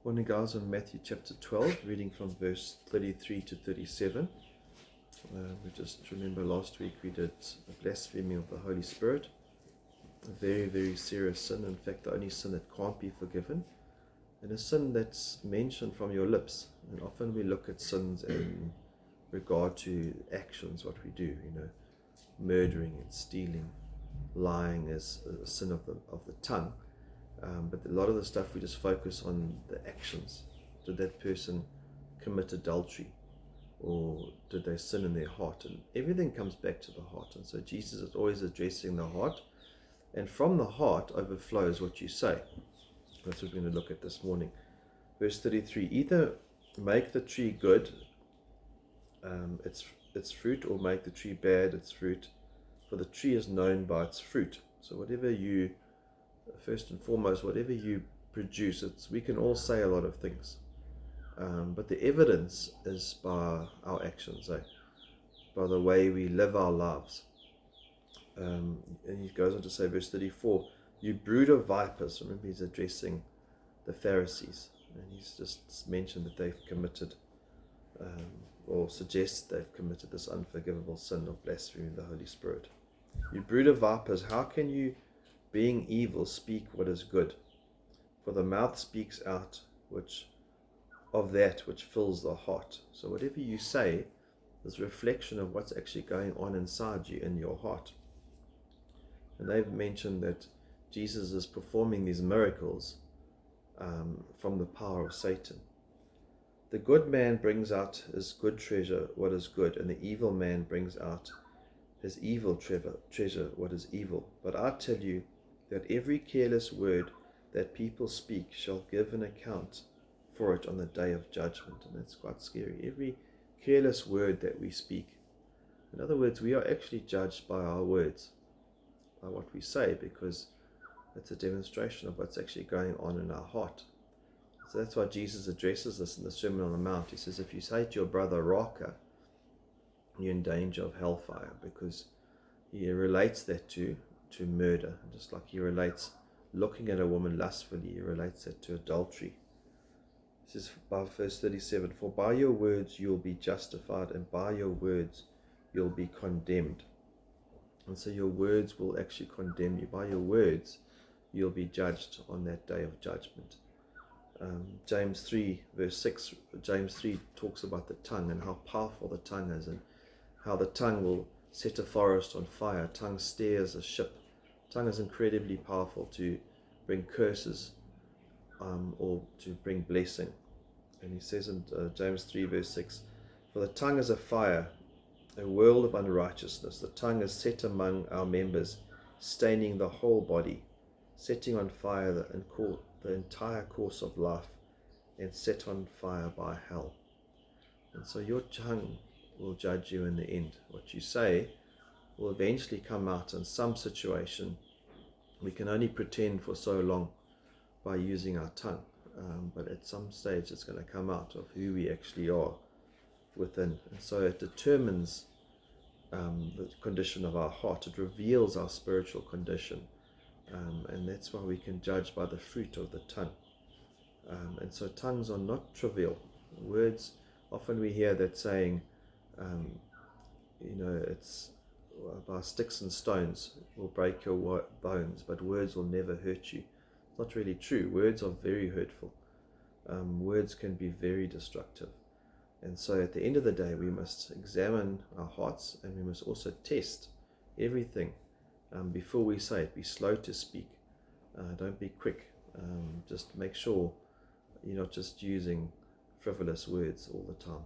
Morning, guys, on Matthew chapter 12, reading from verse 33 to 37. We just remember last week we did a blasphemy of the Holy Spirit, a very, very serious sin. In fact, the only sin that can't be forgiven, and a sin that's mentioned from your lips. And often we look at sins in regard to actions, what we do, murdering and stealing, lying as a sin of the tongue. But a lot of the stuff we just focus on the actions. Did that person commit adultery, or did they sin in their heart? And everything comes back to the heart. And so Jesus is always addressing the heart, and from the heart overflows what you say. That's what we're going to look at this morning. Verse 33, either make the tree good, its fruit, or make the tree bad, its fruit, for the tree is known by its fruit. So first and foremost, whatever you produce, we can all say a lot of things, but the evidence is by our actions, by the way we live our lives. And he goes on to say, verse 34, you brood of vipers. Remember, he's addressing the Pharisees, and he's just mentioned that they've committed, or suggests they've committed this unforgivable sin of blaspheming the Holy Spirit. You brood of vipers, how can you, being evil, speak what is good? For the mouth speaks out of that which fills the heart. So whatever you say is a reflection of what's actually going on inside you, in your heart. And they've mentioned that Jesus is performing these miracles from the power of Satan. The good man brings out his good treasure, what is good, and the evil man brings out his evil treasure, what is evil. But I tell you that every careless word that people speak shall give an account for it on the day of judgment. And that's quite scary. Every careless word that we speak. In other words, we are actually judged by our words, by what we say, because it's a demonstration of what's actually going on in our heart. So that's why Jesus addresses this in the Sermon on the Mount. He says, if you say to your brother, Raka, you're in danger of hellfire, because he relates that to murder. Just like he relates looking at a woman lustfully, he relates that to adultery. He says, by verse 37, for by your words you'll be justified, and by your words you'll be condemned. And so your words will actually condemn you. By your words you'll be judged on that day of judgment. James 3 verse 6, James 3 talks about the tongue and how powerful the tongue is, and how the tongue will set a forest on fire. Tongue steers a ship. Tongue is incredibly powerful to bring curses or to bring blessing. And he says in James 3 verse 6, for the tongue is a fire, a world of unrighteousness. The tongue is set among our members, staining the whole body, setting on fire the entire course of life, and set on fire by hell. And so your tongue will judge you in the end. What you say will eventually come out in some situation. We can only pretend for so long by using our tongue, but at some stage it's going to come out of who we actually are within. And so it determines the condition of our heart. It reveals our spiritual condition, and that's why we can judge by the fruit of the tongue. And so tongues are not trivial. Words, often we hear that saying, it's by sticks and stones will break your bones, but words will never hurt you. It's not really true. Words are very hurtful. Words can be very destructive. And so at the end of the day, we must examine our hearts, and we must also test everything before we say it. Be slow to speak. Don't be quick. Just make sure you're not just using frivolous words all the time.